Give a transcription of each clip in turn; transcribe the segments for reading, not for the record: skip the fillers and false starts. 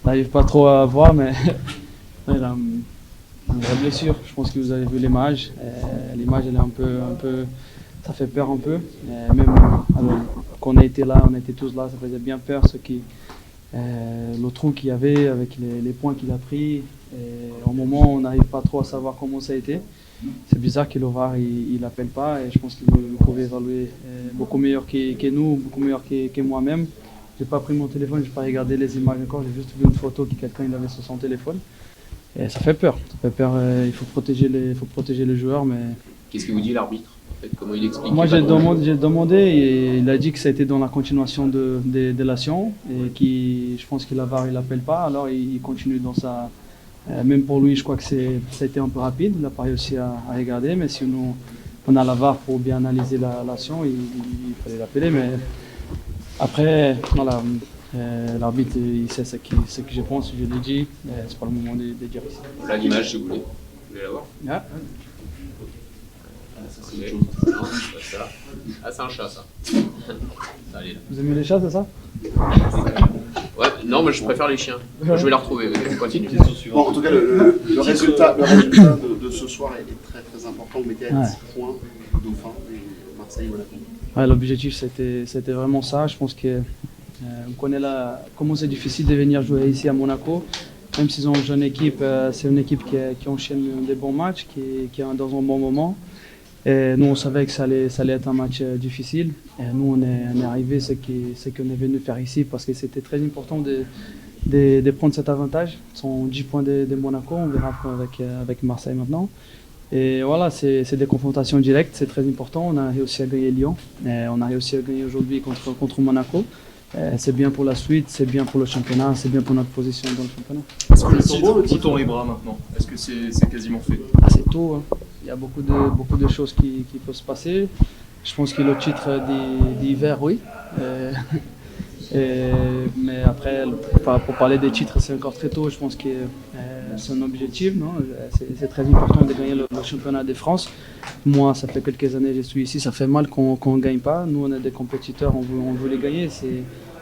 n'arrive pas trop à voir, mais il a une vraie blessure. Je pense que vous avez vu l'image. L'image, elle est un peu, ça fait peur un peu. Même alors, quand on a été là, on était tous là, ça faisait bien peur. Le trou qu'il y avait avec les points qu'il a pris. Au moment, on n'arrive pas trop à savoir comment ça a été. C'est bizarre que le VAR il l'appelle pas, et je pense qu'il pouvait évaluer beaucoup meilleur que nous, beaucoup meilleur que moi-même. J'ai pas pris mon téléphone, j'ai pas regardé les images encore, j'ai juste vu une photo que quelqu'un il avait sur son téléphone. Et ça fait peur. Il faut protéger les joueurs, mais. Qu'est-ce que vous dit l'arbitre en fait? Comment il explique? Moi j'ai demandé et il a dit que ça a été dans la continuation de l'action et je pense que la VAR il l'appelle pas, alors il continue dans sa. Même pour lui, je crois que ça a été un peu rapide, il n'a pas réussi à regarder, mais si on a la VAR pour bien analyser l'action, il fallait l'appeler. Mais après, voilà, l'arbitre il sait ce que je pense, je l'ai dit, c'est pas le moment de dire ici. Là, l'image, si vous voulez. Vous voulez la voir? Ah. C'est autre chose. Non, c'est pas ça. Ah, c'est un chat, ça. Allez, là. Vous aimez les chats, c'est ça? Ouais, non, mais je préfère les chiens. Je vais la retrouver, mais continue. Bon, en tout cas, le résultat de ce soir est très très important. Vous mettez à 10 points Dauphin et Marseille ou la. Ouais, l'objectif c'était vraiment ça. Je pense que on connaît comment c'est difficile de venir jouer ici à Monaco. Même s'ils ont une jeune équipe, c'est une équipe qui enchaîne des bons matchs, qui est dans un bon moment. Et nous, on savait que ça allait être un match difficile. Et nous, on est arrivé ce qu'on est venu faire ici parce que c'était très important de prendre cet avantage. Ce sont 10 points de Monaco, on verra avec Marseille maintenant. Et voilà, c'est des confrontations directes, c'est très important. On a réussi à gagner Lyon, et on a réussi à gagner aujourd'hui contre Monaco. C'est bien pour la suite, c'est bien pour le championnat, c'est bien pour notre position dans le championnat. Est-ce que le titre arrivera maintenant? Est-ce que c'est quasiment fait? C'est tôt, hein. Il y a beaucoup de choses qui peuvent se passer. Je pense que le titre d'hiver, oui. Mais après, pour parler des titres, c'est encore très tôt. Je pense que c'est un objectif. C'est très important de gagner le championnat de France. Moi, ça fait quelques années que je suis ici. Ça fait mal qu'on ne gagne pas. Nous, on est des compétiteurs, on veut les gagner.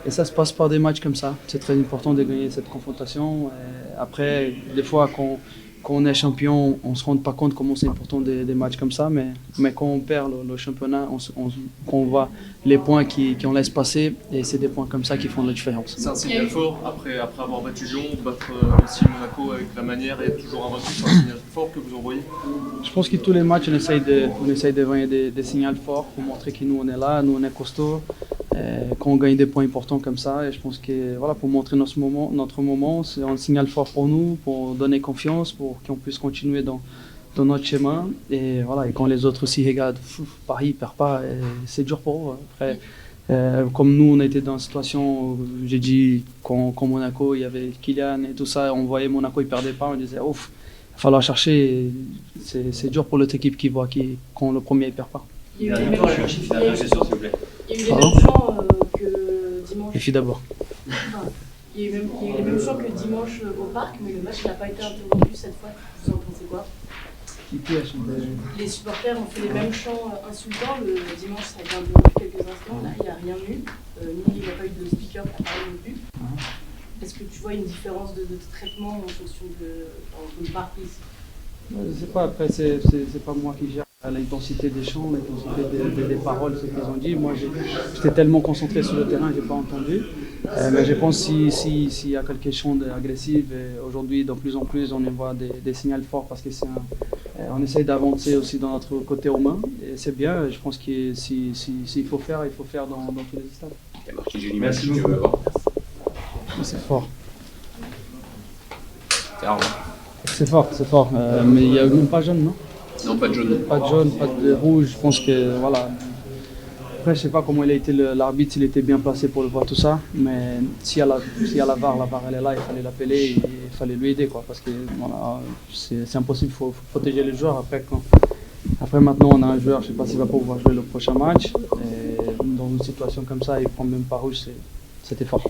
Et ça se passe par des matchs comme ça. C'est très important de gagner cette confrontation. Après, des fois, quand on est champion, on ne se rend pas compte comment c'est important des matchs comme ça, mais quand on perd le championnat, quand on voit les points qu'on laisse passer, et c'est des points comme ça qui font la différence. C'est un signal fort, après avoir battu Lyon, battre aussi Monaco avec la manière et être toujours invaincu, c'est un signal fort que vous envoyez? Je pense que tous les matchs, on essaye d'envoyer des signaux forts pour montrer que nous on est là, nous on est costaud. Quand on gagne des points importants comme ça, et je pense que voilà, pour montrer notre moment, c'est un signal fort pour nous, pour donner confiance, pour qu'on puisse continuer dans notre chemin. Et voilà, et quand les autres aussi regardent, Paris ne perd pas, c'est dur pour eux. Après, comme nous, on était dans une situation où j'ai dit quand Monaco, il y avait Kylian et tout ça, on voyait Monaco, il ne perdait pas, on disait ouf, il va falloir chercher. C'est dur pour l'autre équipe qui voit quand le premier ne perd pas. Il y a eu les mêmes chants que dimanche. Les filles d'abord. Il y a eu les mêmes chants que dimanche au parc, mais le match n'a pas été interrompu cette fois. Vous en pensez quoi? Les supporters ont fait les mêmes chants insultants. Le dimanche, ça a été interrompu quelques instants. Là, il n'y a rien eu. Il n'y a pas eu de speaker pour parler non plus. Est-ce que tu vois une différence de traitement en fonction de parc ici? Je ne sais pas, après, c'est pas moi qui gère l'intensité des chants, l'intensité des paroles, ce qu'ils ont dit. Moi, j'étais tellement concentré sur le terrain, je n'ai pas entendu. Mais je pense que s'il y a quelque chose d'agressif, aujourd'hui, de plus en plus, on voit des signaux forts parce que on essaye d'avancer aussi dans notre côté humain. Et c'est bien, je pense que s'il faut faire, il faut faire dans tous les stades. Il y a marqué j'ai l'image que tu veux avoir. C'est fort. C'est rare. C'est fort. Mais il n'y a même pas jaune, non? Non, pas de jaune. Pas de jaune, pas de rouge. Je pense que voilà. Après, je ne sais pas comment il a été l'arbitre, s'il était bien placé pour le voir tout ça. Mais s'il y a la VAR elle est là, il fallait l'appeler et il fallait lui aider, quoi. Parce que voilà, c'est impossible, il faut protéger les joueurs. Après, maintenant, on a un joueur, je ne sais pas s'il va pouvoir jouer le prochain match. Et dans une situation comme ça, il ne prend même pas rouge, c'était fort.